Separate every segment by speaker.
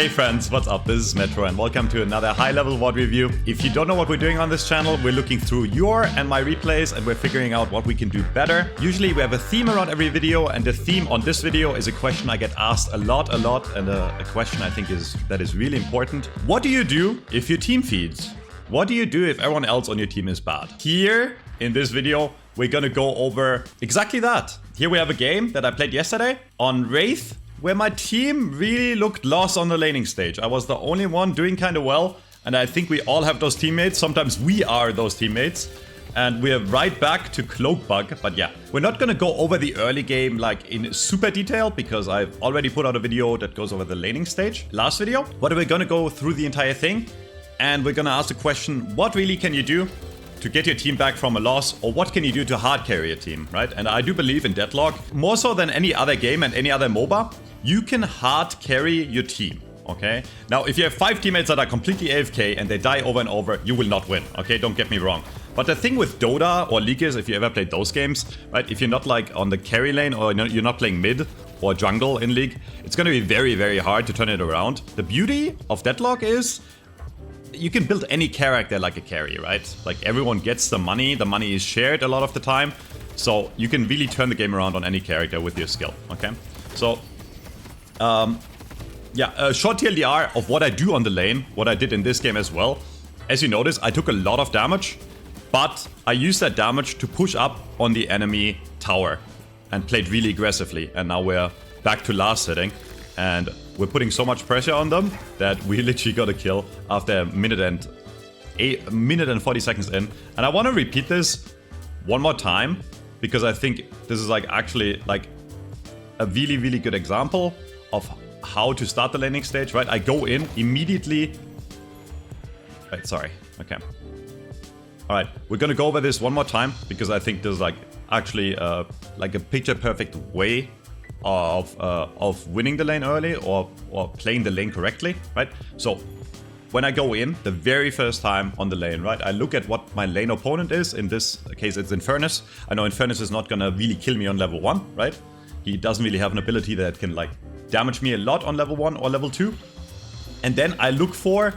Speaker 1: Hey friends, what's up? This is Metro and welcome to another high-level VOD review. If you don't know what we're doing on this channel, we're looking through your and my replays and we're figuring out what we can do better. Usually we have a theme around every video, and the theme on this video is a question I get asked a lot, and a question I think that is really important. What do you do if your team feeds? What do you do if everyone else on your team is bad? Here in this video, we're gonna go over exactly that. Here we have a game that I played yesterday on Wraith, where my team really looked lost on the laning stage. I was the only one doing kind of well, and I think we all have those teammates. Sometimes we are those teammates, and we're right back to Cloak Bug. But yeah, we're not gonna go over the early game like in super detail, because I've already put out a video that goes over the laning stage last video. But we're gonna go through the entire thing, and we're gonna ask the question, what really can you do to get your team back from a loss, or what can you do to hard carry a team, right? And I do believe in Deadlock, more so than any other game and any other MOBA, you can hard carry your team, okay? Now, if you have 5 teammates that are completely AFK and they die over and over, you will not win, okay? Don't get me wrong. But the thing with Dota or League is, if you ever played those games, right? If you're not like on the carry lane, or you're not playing mid or jungle in League, it's gonna be very, very hard to turn it around. The beauty of Deadlock is you can build any character like a carry, right? Like everyone gets the money is shared a lot of the time. So you can really turn the game around on any character with your skill, okay? So, yeah, a short TLDR of what I do on the lane, what I did in this game as well. As you notice, I took a lot of damage, but I used that damage to push up on the enemy tower and played really aggressively. And now we're back to last hitting, and we're putting so much pressure on them that we literally got a kill after a minute and 40 seconds in. And I want to repeat this one more time, because I think this is like actually like a really, really good example of how to start the laning stage, right? I go in immediately. Right, sorry. Okay. All right, we're gonna go over this one more time, because I think there's like actually like a picture perfect way of winning the lane early, or playing the lane correctly, right? So when I go in the very first time on the lane, right, I look at what my lane opponent is. In this case, it's Infernus. I know Infernus is not gonna really kill me on level 1, right? He doesn't really have an ability that can like damage me a lot on level 1 or level 2. And then I look for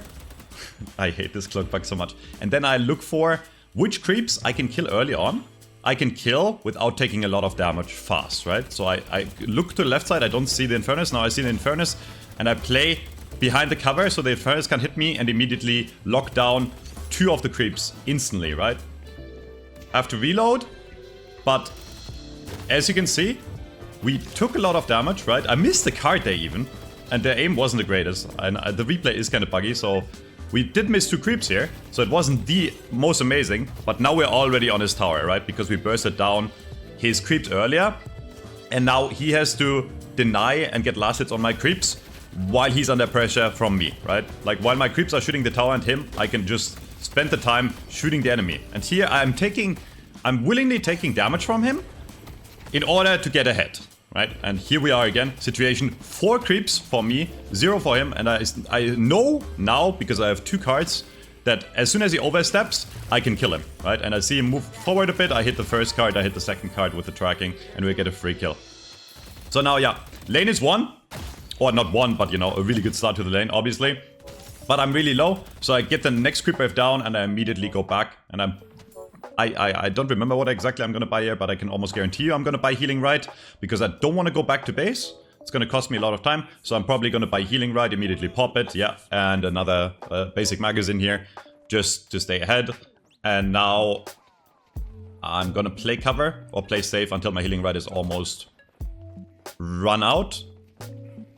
Speaker 1: I hate this Cloak Bug so much. And then I look for which creeps I can kill early on. I can kill without taking a lot of damage fast, right? So I look to the left side, I don't see the Infernus. Now I see the Infernus, and I play behind the cover so the Infernus can hit me and immediately lock down 2 of the creeps instantly, right? I have to reload, but as you can see, we took a lot of damage, right? I missed the card there even, and the aim wasn't the greatest, and the replay is kind of buggy, so we did miss 2 creeps here, so it wasn't the most amazing, but now we're already on his tower, right? Because we bursted down his creeps earlier, and now he has to deny and get last hits on my creeps while he's under pressure from me, right? Like while my creeps are shooting the tower and him, I can just spend the time shooting the enemy. And here I'm willingly taking damage from him in order to get ahead, right? And here we are again, situation 4 creeps for me, 0 for him, and I know now, because I have 2 cards, that as soon as he oversteps, I can kill him, right? And I see him move forward a bit, I hit the first card, I hit the second card with the tracking, and we get a free kill. So now, yeah, lane is 1, or not 1, but you know, a really good start to the lane, obviously. But I'm really low, so I get the next creep wave down, and I immediately go back, and I don't remember what exactly I'm going to buy here, but I can almost guarantee you I'm going to buy Healing Rite, because I don't want to go back to base. It's going to cost me a lot of time, so I'm probably going to buy Healing Rite, immediately pop it, yeah, and another basic magazine here, just to stay ahead. And now I'm going to play cover, or play safe until my Healing Rite is almost run out.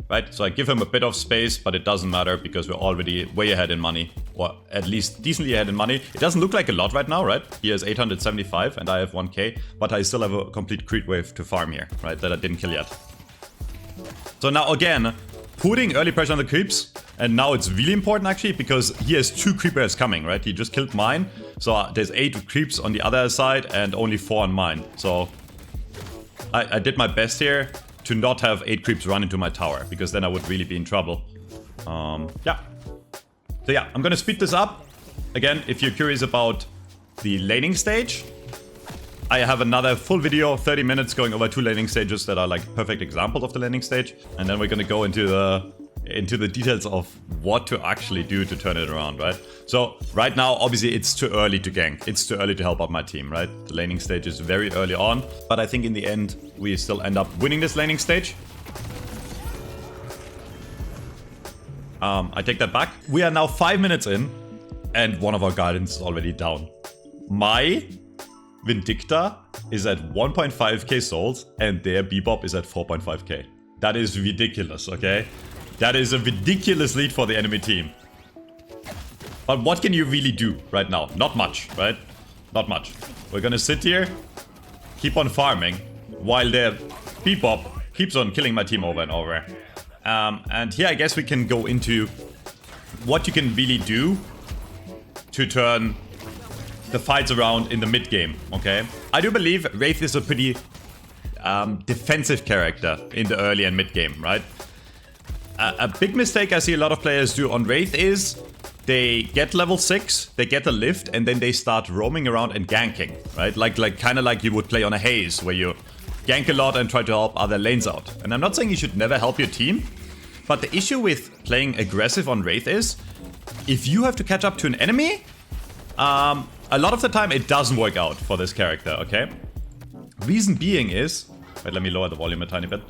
Speaker 1: Right, so I give him a bit of space, but it doesn't matter because we're already way ahead in money, or at least decently ahead in money. It doesn't look like a lot right now, right? He has 875 and I have 1k, but I still have a complete creep wave to farm here, right, that I didn't kill yet. So now again, putting early pressure on the creeps, and now it's really important actually, because he has 2 creepers coming, right? He just killed mine, so there's 8 creeps on the other side and only 4 on mine. So I did my best here to not have 8 creeps run into my tower, because then I would really be in trouble. Yeah. So yeah, I'm gonna speed this up. Again, if you're curious about the laning stage, I have another full video, 30 minutes, going over 2 laning stages that are like perfect examples of the laning stage. And then we're gonna go into the into the details of what to actually do to turn it around, right? So right now, obviously, it's too early to gank. It's too early to help out my team, right? The laning stage is very early on, but I think in the end, we still end up winning this laning stage. I take that back. We are now 5 minutes in, and one of our guardians is already down. My Vindicta is at 1.5k souls, and their Bebop is at 4.5k. That is ridiculous, okay? That is a ridiculous lead for the enemy team. But what can you really do right now? Not much, right? Not much. We're gonna sit here, keep on farming, while their Bebop keeps on killing my team over and over. And here I guess we can go into what you can really do to turn the fights around in the mid game, okay? I do believe Wraith is a pretty defensive character in the early and mid game, right? A big mistake I see a lot of players do on Wraith is they get level 6, they get a lift, and then they start roaming around and ganking, right? Like kind of like you would play on a haze, where you gank a lot and try to help other lanes out. And I'm not saying you should never help your team, but the issue with playing aggressive on Wraith is if you have to catch up to an enemy, a lot of the time it doesn't work out for this character, okay? Reason being is... Wait, let me lower the volume a tiny bit.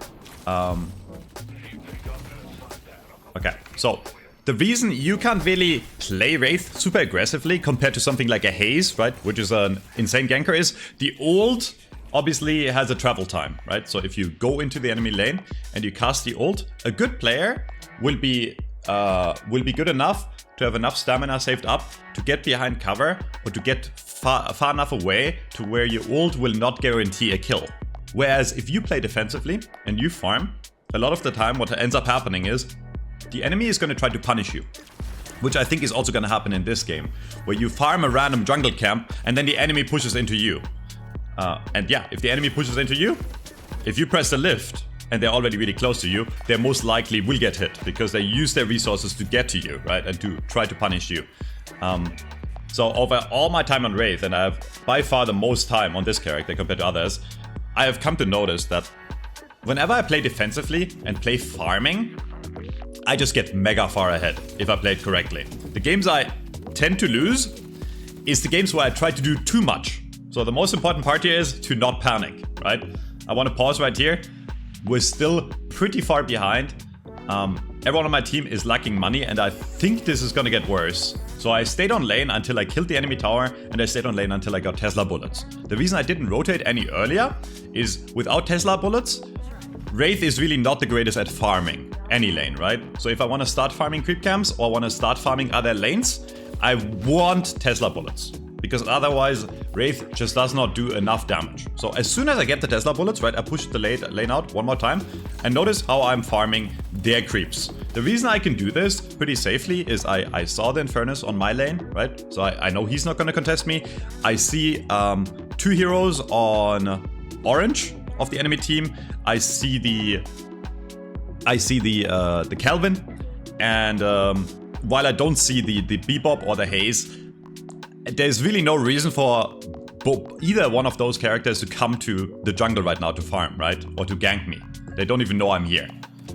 Speaker 1: Okay, so the reason you can't really play Wraith super aggressively compared to something like a Haze, right, which is an insane ganker, is the ult obviously has a travel time, right? So if you go into the enemy lane and you cast the ult, a good player will be good enough to have enough stamina saved up to get behind cover or to get far enough away to where your ult will not guarantee a kill. Whereas if you play defensively and you farm, a lot of the time what ends up happening is the enemy is going to try to punish you. Which I think is also going to happen in this game, where you farm a random jungle camp and then the enemy pushes into you. And yeah, if the enemy pushes into you, if you press the lift and they're already really close to you, they most likely will get hit because they use their resources to get to you, right? And to try to punish you. So over all my time on Wraith, and I have by far the most time on this character compared to others, I have come to notice that whenever I play defensively and play farming, I just get mega far ahead if I play it correctly. The games I tend to lose is the games where I try to do too much. So the most important part here is to not panic, right? I want to pause right here. We're still pretty far behind. Everyone on my team is lacking money, and I think this is gonna get worse. So I stayed on lane until I killed the enemy tower, and I stayed on lane until I got Tesla bullets. The reason I didn't rotate any earlier is without Tesla bullets, Wraith is really not the greatest at farming any lane, right? So if I want to start farming creep camps or want to start farming other lanes, I want Tesla bullets. Because otherwise, Wraith just does not do enough damage. So as soon as I get the Tesla bullets, right, I push the lane out one more time, and notice how I'm farming their creeps. The reason I can do this pretty safely is I saw the Infernus on my lane, right? So I know he's not going to contest me. I see 2 heroes on orange of the enemy team. I see the Calvin, and while I don't see the Bebop or the Haze, there's really no reason for either one of those characters to come to the jungle right now to farm, right? Or to gank me. They don't even know I'm here,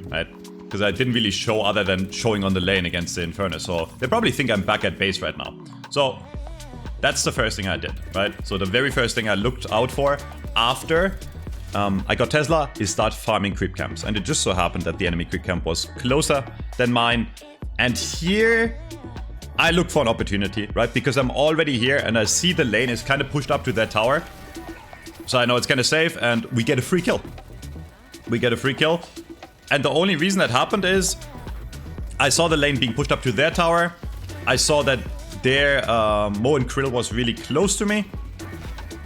Speaker 1: right? Because I didn't really show other than showing on the lane against the Infernus. So they probably think I'm back at base right now. So that's the first thing I did, right? So the very first thing I looked out for after I got Tesla is start farming creep camps. And it just so happened that the enemy creep camp was closer than mine. And here I look for an opportunity, right? Because I'm already here and I see the lane is kind of pushed up to that tower. So I know it's kind of safe and we get a free kill. We get a free kill. And the only reason that happened is I saw the lane being pushed up to their tower. I saw that their Mo and Krill was really close to me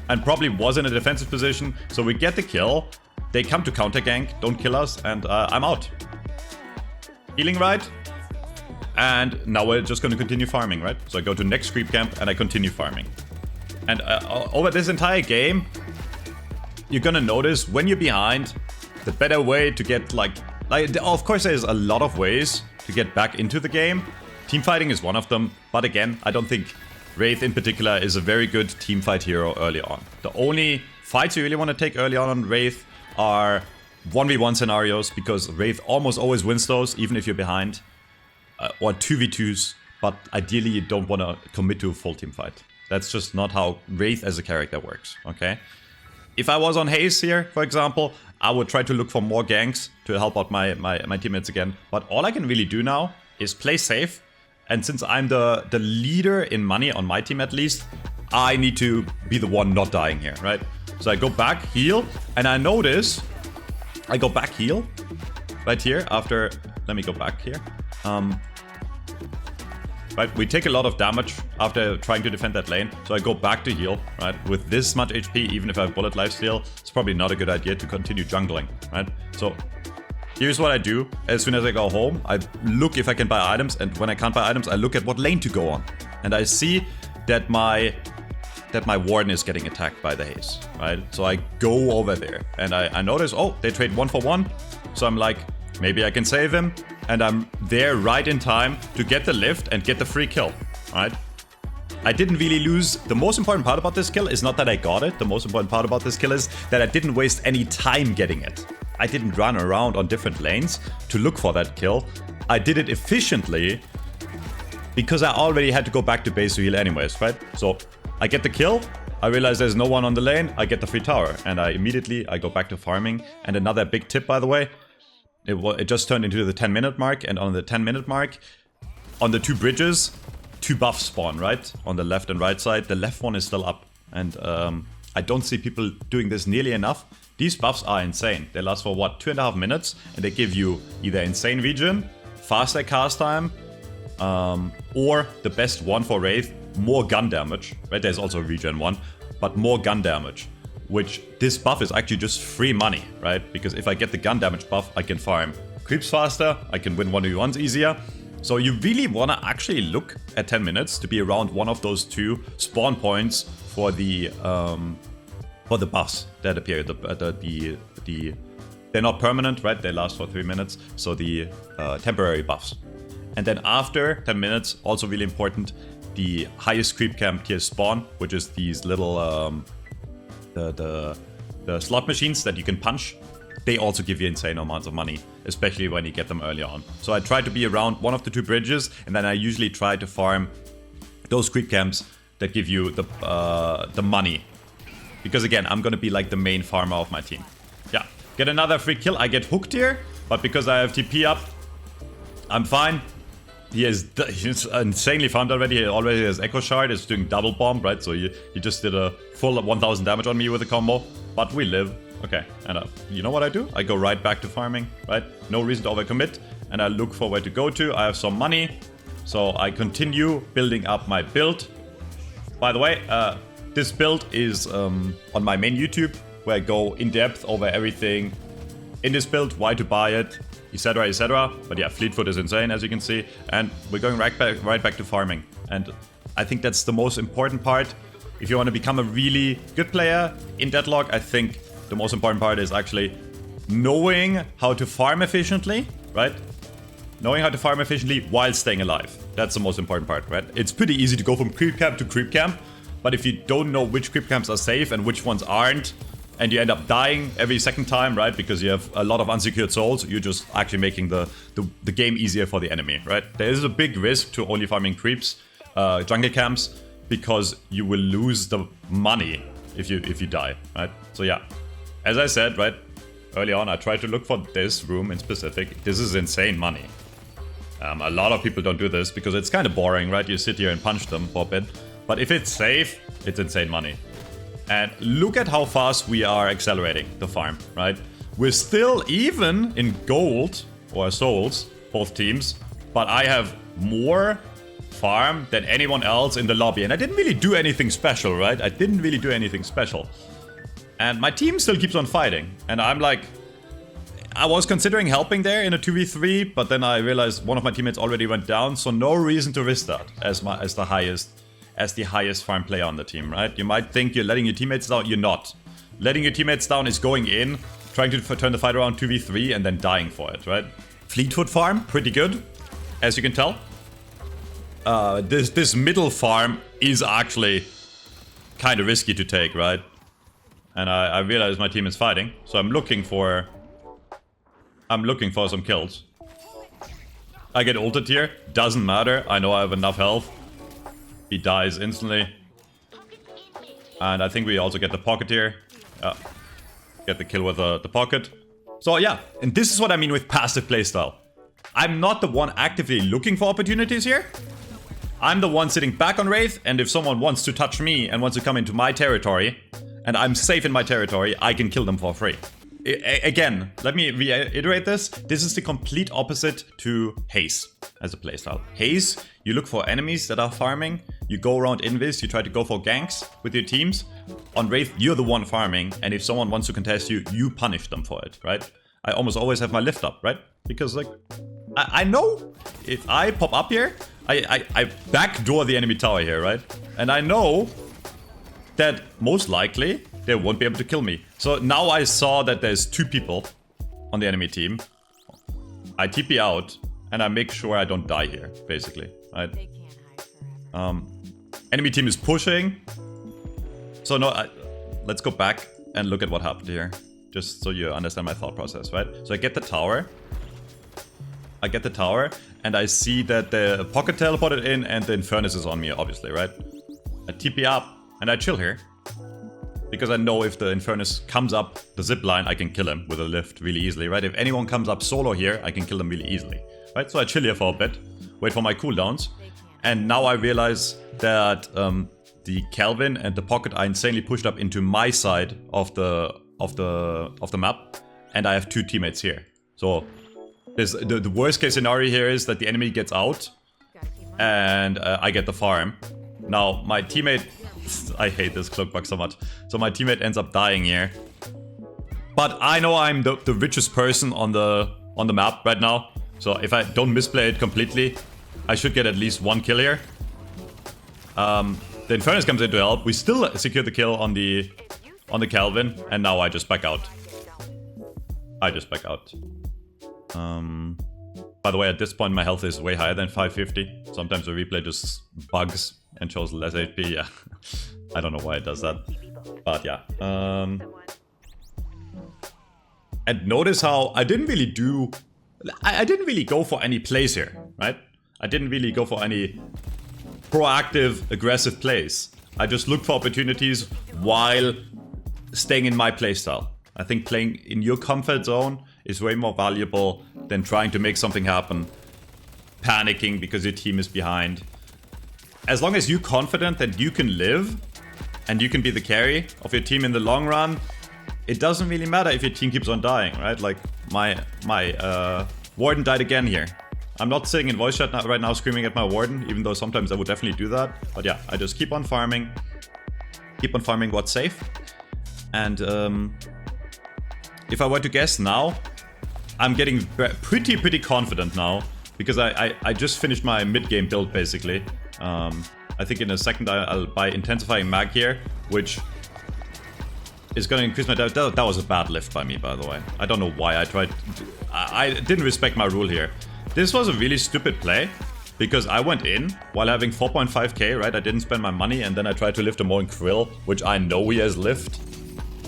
Speaker 1: and probably was in a defensive position. So we get the kill. They come to counter gank, don't kill us, and I'm out. Healing right. And now we're just going to continue farming, right? So I go to next creep camp and I continue farming. And over this entire game, you're going to notice when you're behind, the better way to get like of course there's a lot of ways to get back into the game. Teamfighting is one of them. But again, I don't think Wraith in particular is a very good teamfight hero early on. The only fights you really want to take early on Wraith are 1v1 scenarios, because Wraith almost always wins those, even if you're behind. Or 2v2s, but ideally you don't want to commit to a full team fight. That's just not how Wraith as a character works, okay? If I was on Haze here, for example, I would try to look for more ganks to help out my teammates again. But all I can really do now is play safe. And since I'm the leader in money on my team at least, I need to be the one not dying here, right? So I go back, heal, and I notice I go back heal right here after... Let me go back here. Right, we take a lot of damage after trying to defend that lane, so I go back to heal, right? With this much HP, even if I have bullet lifesteal, it's probably not a good idea to continue jungling, right? So here's what I do. As soon as I go home, I look if I can buy items, and when I can't buy items, I look at what lane to go on. And I see that my warden is getting attacked by the Haze, right? So I go over there, and I notice, oh, they trade 1-for-1, so I'm like, maybe I can save him, and I'm there right in time to get the lift and get the free kill, right? I didn't really lose. The most important part about this kill is not that I got it. The most important part about this kill is that I didn't waste any time getting it. I didn't run around on different lanes to look for that kill. I did it efficiently because I already had to go back to base to heal anyways, right? So I get the kill. I realize there's no one on the lane. I get the free tower, and I go back to farming. And another big tip, by the way, it just turned into the 10-minute mark, and on the 10-minute mark, on the 2 bridges, 2 buffs spawn, right? On the left and right side. The left one is still up, and I don't see people doing this nearly enough. These buffs are insane. They last for, what, 2.5 minutes, and they give you either insane regen, faster cast time, or the best one for Wraith, more gun damage, right? There's also a regen one, but more gun damage. Which this buff is actually just free money, right? Because if I get the gun damage buff, I can farm creeps faster, I can win 1v1s easier. So you really want to actually look at 10 minutes to be around one of those 2 spawn points for the buffs that appear. They're not permanent, right? They last for 3 minutes, so the temporary buffs. And then after 10 minutes, also really important, the highest creep camp tier spawn, which is these little the slot machines that you can punch. They also give you insane amounts of money, especially when you get them early on. So I try to be around one of the 2 bridges, and then I usually try to farm those creep camps that give you the money. Because again, I'm gonna be like the main farmer of my team. Yeah, get another free kill. I get hooked here, but because I have TP up, I'm fine. He's insanely farmed already. He already has Echo Shard. He's doing double bomb, right? So he just did a full 1000 damage on me with a combo. But we live. Okay, and you know what I do? I go right back to farming, right? No reason to overcommit. And I look for where to go to. I have some money. So I continue building up my build. By the way, this build is on my main YouTube, where I go in depth over everything in this build, why to buy it, etc, etc. But yeah, Fleetfoot is insane, as you can see, and we're going right back to farming. And I think that's the most important part. If you want to become a really good player in Deadlock, I think the most important part is actually knowing how to farm efficiently, right? Knowing how to farm efficiently while staying alive. That's the most important part, right? It's pretty easy to go from creep camp to creep camp, but if you don't know which creep camps are safe and which ones aren't, and you end up dying every second time, right? Because you have a lot of unsecured souls, you're just actually making the game easier for the enemy, right? There is a big risk to only farming creeps, jungle camps, because you will lose the money if you die, right? So yeah, as I said, right, early on, I tried to look for this room in specific. This is insane money. A lot of people don't do this because it's kind of boring, right? You sit here and punch them for a bit. But if it's safe, it's insane money. And look at how fast we are accelerating the farm, right? We're still even in gold or souls, both teams, but I have more farm than anyone else in the lobby. And I didn't really do anything special, right? I didn't really do anything special. And my team still keeps on fighting. And I'm like, I was considering helping there in a 2v3, but then I realized one of my teammates already went down, so no reason to risk that as the highest farm player on the team, right? You might think you're letting your teammates down, you're not. Letting your teammates down is going in, trying to turn the fight around 2v3 and then dying for it, right? Fleetfoot farm, pretty good, as you can tell. This middle farm is actually kind of risky to take, right? And I realize my team is fighting, so I'm looking for I'm looking for some kills. I get ulted here. Doesn't matter. I know I have enough health. He dies instantly. And I think we also get the pocket here. Get the kill with the pocket. So yeah, and this is what I mean with passive playstyle. I'm not the one actively looking for opportunities here. I'm the one sitting back on Wraith, and if someone wants to touch me and wants to come into my territory, and I'm safe in my territory, I can kill them for free. Again, let me reiterate this. This is the complete opposite to Haze as a playstyle. Haze, you look for enemies that are farming, you go around invis, you try to go for ganks with your teams. On Wraith, you're the one farming, and if someone wants to contest you, you punish them for it, right? I almost always have my lift up, right? Because like, I know if I pop up here, I backdoor the enemy tower here, right? And I know that most likely they won't be able to kill me. So now I saw that there's 2 people on the enemy team. I TP out and I make sure I don't die here, basically, right? Enemy team is pushing. So no, let's go back and look at what happened here. Just so you understand my thought process, right? So I get the tower. And I see that the pocket teleported in and the Infernus is on me, obviously, right? I TP up and I chill here. Because I know if the Infernus comes up the zip line, I can kill him with a lift really easily, right? If anyone comes up solo here, I can kill them really easily, right? So I chill here for a bit, wait for my cooldowns. And now I realize that the Calvin and the pocket are insanely pushed up into my side of the map. And I have 2 teammates here. So the worst case scenario here is that the enemy gets out and I get the farm. Now my teammate, I hate this cloak bug so much. So my teammate ends up dying here. But I know I'm the richest person on the map right now. So if I don't misplay it completely, I should get at least 1 kill here. The Infernus comes in to help. We still secure the kill on the Calvin, and now I just back out. By the way, at this point my health is way higher than 550. Sometimes the replay just bugs and shows less HP. Yeah, I don't know why it does that, but yeah. And notice how I didn't really go for any plays here, right? I didn't really go for any proactive, aggressive plays. I just looked for opportunities while staying in my playstyle. I think playing in your comfort zone is way more valuable than trying to make something happen, panicking because your team is behind. As long as you're confident that you can live and you can be the carry of your team in the long run, it doesn't really matter if your team keeps on dying, right? Like my Warden died again here. I'm not sitting in voice chat right now screaming at my Warden, even though sometimes I would definitely do that. But yeah, I just keep on farming what's safe. And if I were to guess now, I'm getting pretty confident now, because I just finished my mid-game build, basically. I think in a second I'll buy Intensifying Mag here, which is going to increase my damage. That was a bad lift by me, by the way. I don't know why I tried. I didn't respect my rule here. This was a really stupid play, because I went in while having 4.5k, right? I didn't spend my money, and then I tried to lift a Moin Krill, which I know he has lift.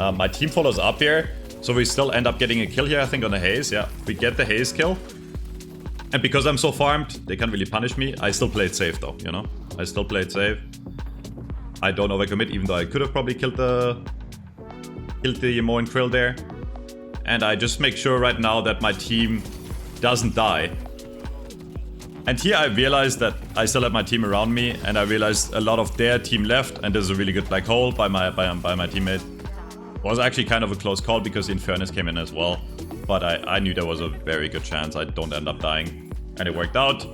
Speaker 1: My team follows up here, so we still end up getting a kill here, I think, on the Haze. Yeah, we get the Haze kill. And because I'm so farmed, they can't really punish me. I still played safe, though, you know? I still played safe. I don't overcommit, even though I could have probably killed the Moin Krill there. And I just make sure right now that my team doesn't die. And here I realized that I still have my team around me, and I realized a lot of their team left, and there's a really good black hole by my teammate. It was actually kind of a close call because the Infernus came in as well. But I knew there was a very good chance I don't end up dying. And it worked out.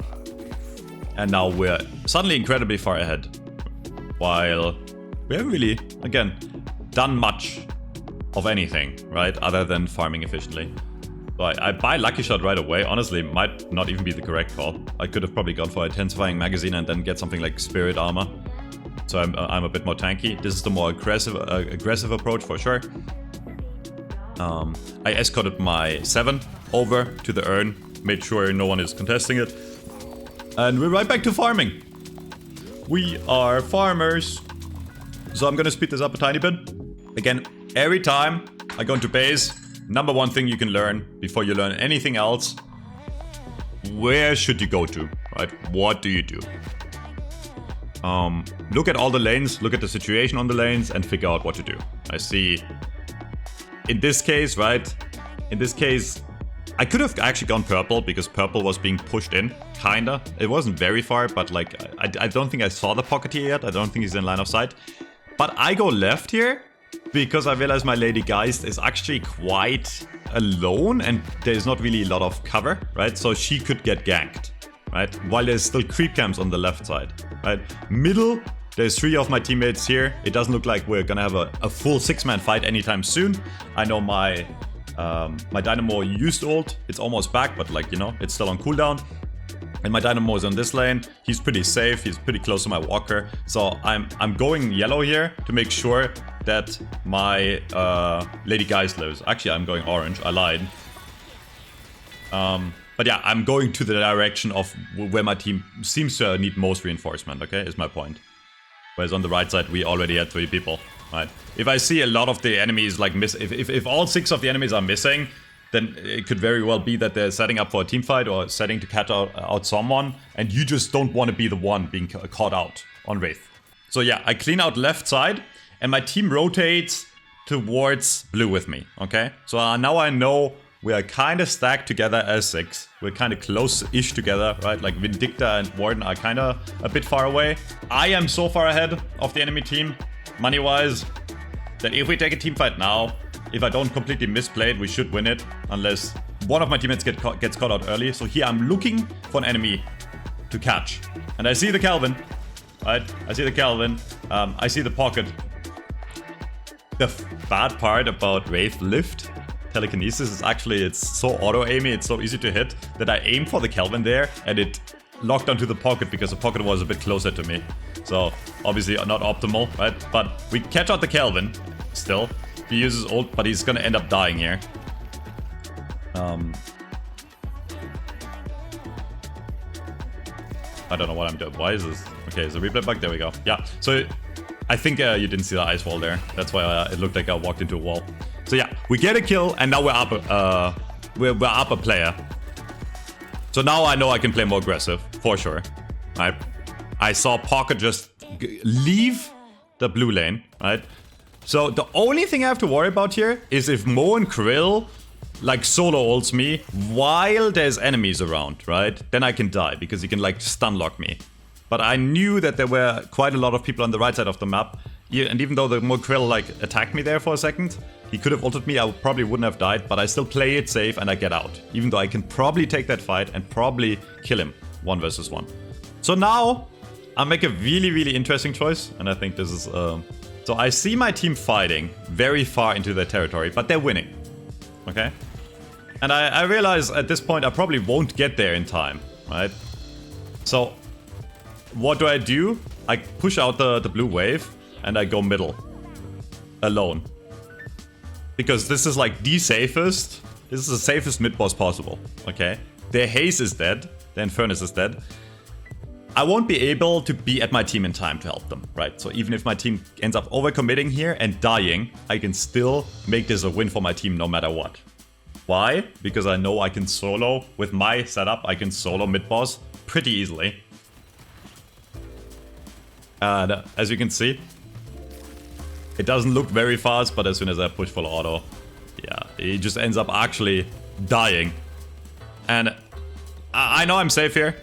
Speaker 1: And now we're suddenly incredibly far ahead. While we haven't really, again, done much of anything, right? Other than farming efficiently. So I buy Lucky Shot right away. Honestly, it might not even be the correct call. I could have probably gone for Intensifying Magazine and then get something like Spirit Armor. So I'm a bit more tanky. This is the more aggressive approach for sure. I escorted my 7 over to the urn, made sure no one is contesting it, and we're right back to farming. We are farmers. So I'm gonna speed this up a tiny bit. Again, every time I go into base, number one thing you can learn before you learn anything else. Where should you go to, right? What do you do? Look at all the lanes, look at the situation on the lanes, and figure out what to do. I see. In this case, right? In this case, I could have actually gone purple because purple was being pushed in, kinda. It wasn't very far, but like, I don't think I saw the pocket here yet. I don't think he's in line of sight. But I go left here because I realized my Lady Geist is actually quite alone and there's not really a lot of cover, right? So she could get ganked, right? While there's still creep camps on the left side, right? Middle, there's 3 of my teammates here. It doesn't look like we're gonna have a full 6-man fight anytime soon. I know my Dynamo used ult. It's almost back, but like, you know, it's still on cooldown. And my Dynamo is on this lane. He's pretty safe. He's pretty close to my Walker. So I'm going yellow here to make sure that my Lady Geist lives. Actually, I'm going orange. I lied. But yeah, I'm going to the direction of where my team seems to need most reinforcement, okay, is my point. Whereas on the right side, we already had 3 people, right? If I see a lot of the enemies like if all 6 of the enemies are missing, then it could very well be that they're setting up for a team fight or setting to catch out someone, and you just don't want to be the one being caught out on Wraith. So yeah, I clean out left side, and my team rotates towards blue with me, okay? So now I know we are kind of stacked together as 6. We're kind of close-ish together, right? Like Vindicta and Warden are kind of a bit far away. I am so far ahead of the enemy team, money-wise, that if we take a team fight now, if I don't completely misplay it, we should win it. Unless one of my teammates gets caught out early. So here I'm looking for an enemy to catch. And I see the Calvin, right? I see the Calvin. I see the pocket. The bad part about Wraith Lift telekinesis is actually it's so auto-aiming, it's so easy to hit that I aim for the Kelvin there and it locked onto the pocket because the pocket was a bit closer to me. So obviously not optimal, right? But we catch out the Kelvin still. He uses ult, but he's gonna end up dying here. I don't know what I'm doing. Why is this? Okay, is the replay bug? There we go. Yeah, so I think you didn't see the ice wall there. That's why it looked like I walked into a wall. So yeah, we get a kill, and now we're up. We're up a player. So now I know I can play more aggressive for sure. Right? I saw Pocket just leave the blue lane. Right? So the only thing I have to worry about here is if Mo and Krill like solo ults me while there's enemies around, right? Then I can die because he can like stun lock me. But I knew that there were quite a lot of people on the right side of the map. And even though the Mo Krill like attacked me there for a second, he could have ulted me, I probably wouldn't have died, but I still play it safe and I get out. Even though I can probably take that fight and probably kill him 1 versus 1. So now I make a really, really interesting choice. And I think this is... So I see my team fighting very far into their territory, but they're winning. Okay? And I realize at this point I probably won't get there in time, right? So what do? I push out the blue wave and I go middle. Alone. Because this is like the safest. This is the safest mid-boss possible, okay? Their haze is dead. Their Infernus is dead. I won't be able to be at my team in time to help them, right? So even if my team ends up overcommitting here and dying, I can still make this a win for my team no matter what. Why? Because I know I can solo, with my setup, I can solo mid-boss pretty easily. And as you can see, it doesn't look very fast, but as soon as I push full auto, yeah, he just ends up actually dying. And I know I'm safe here,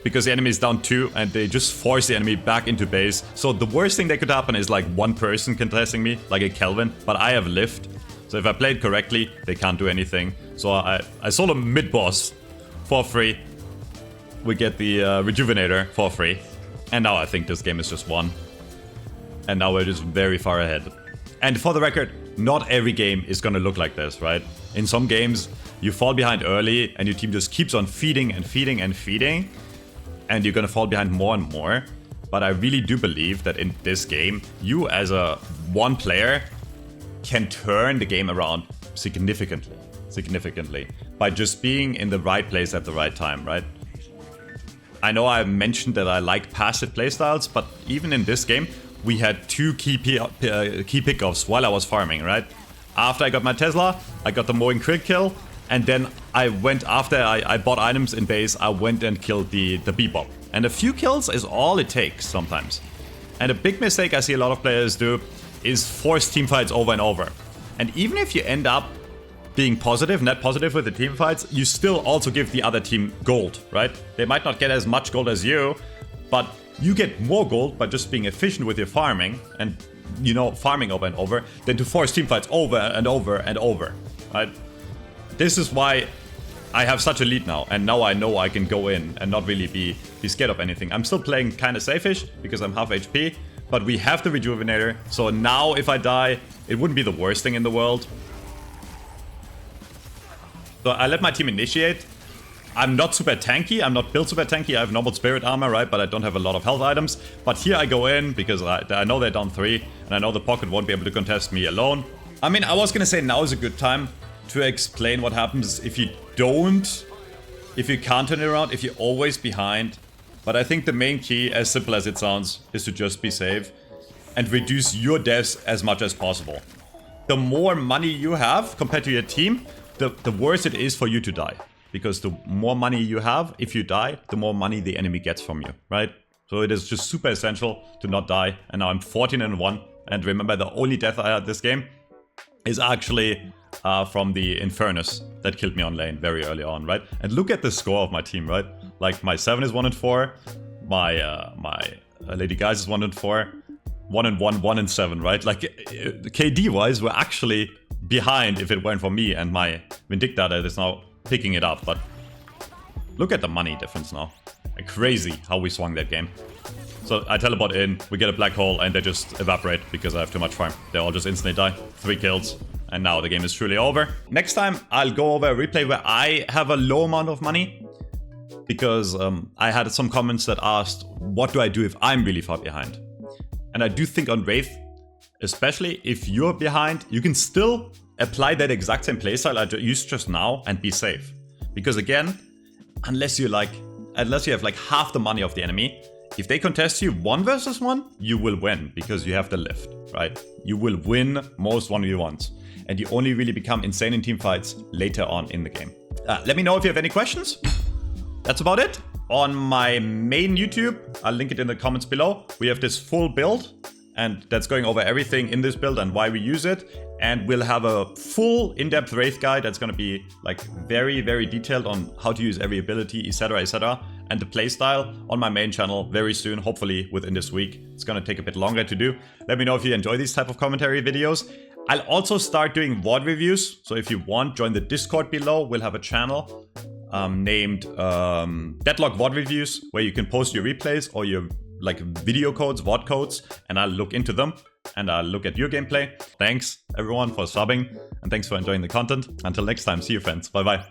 Speaker 1: because the enemy is down 2 and they just force the enemy back into base. So the worst thing that could happen is like one person contesting me, like a Kelvin, but I have lift. So if I play it correctly, they can't do anything. So I solo mid-boss for free. We get the Rejuvenator for free. And now I think this game is just won. And now we're just very far ahead. And for the record, not every game is gonna look like this, right? In some games, you fall behind early and your team just keeps on feeding and feeding and feeding. And you're gonna fall behind more and more. But I really do believe that in this game, you as a one player can turn the game around significantly by just being in the right place at the right time, right? I know I mentioned that I like passive playstyles, but even in this game, we had 2 key pickoffs while I was farming, right? After I got my Tesla, I got the mowing crit kill, and then I went after I bought items in base, I went and killed the Bebop. And a few kills is all it takes sometimes. And a big mistake I see a lot of players do is force teamfights over and over. And even if you end up being positive, net positive with the teamfights, you still also give the other team gold, right? They might not get as much gold as you, but you get more gold by just being efficient with your farming and, you know, farming over and over than to force teamfights over and over and over, right? This is why I have such a lead now, and now I know I can go in and not really be scared of anything. I'm still playing kind of safe-ish because I'm half HP, but we have the Rejuvenator, so now if I die, it wouldn't be the worst thing in the world. So I let my team initiate. I'm not super tanky, I'm not built super tanky, I have normal spirit armor, right, but I don't have a lot of health items. But here I go in, because I know they're down 3, and I know the pocket won't be able to contest me alone. I mean, I was gonna say now is a good time to explain what happens if you can't turn it around, if you're always behind. But I think the main key, as simple as it sounds, is to just be safe and reduce your deaths as much as possible. The more money you have compared to your team, the worse it is for you to die. Because the more money you have, if you die, the more money the enemy gets from you, right? So it is just super essential to not die. And now I'm 14-1. And remember, the only death I had this game is actually from the Infernus that killed me on lane very early on, right? And look at the score of my team, right? Like my 7 is 1-4, my Lady Guys is 1-4, 1-1, 1-7, right? Like KD wise, we're actually behind if it weren't for me and my Vindicta that is now picking it up. But look at the money difference now. Like crazy how we swung that game. So I teleport in, we get a black hole, and they just evaporate because I have too much farm. They all just instantly die. 3 kills. And now the game is truly over. Next time, I'll go over a replay where I have a low amount of money. Because I had some comments that asked, what do I do if I'm really far behind? And I do think on Wraith, especially if you're behind, you can still apply that exact same playstyle I used just now and be safe. Because again, unless you have like half the money of the enemy, if they contest you 1 versus 1, you will win because you have the lift, right? You will win most 1v1s. And you only really become insane in team fights later on in the game. Let me know if you have any questions. That's about it. On my main YouTube, I'll link it in the comments below. We have this full build, and that's going over everything in this build and why we use it. And we'll have a full in-depth Wraith guide that's going to be like very, very detailed on how to use every ability, etc, etc. And the playstyle on my main channel very soon, hopefully within this week. It's going to take a bit longer to do. Let me know if you enjoy these type of commentary videos. I'll also start doing VOD reviews. So if you want, join the Discord below. We'll have a channel named Deadlock VOD Reviews, where you can post your replays or your like video codes, VOD codes, and I'll look into them and I'll look at your gameplay. Thanks everyone for subbing, and thanks for enjoying the content. Until next time, see you friends. Bye bye.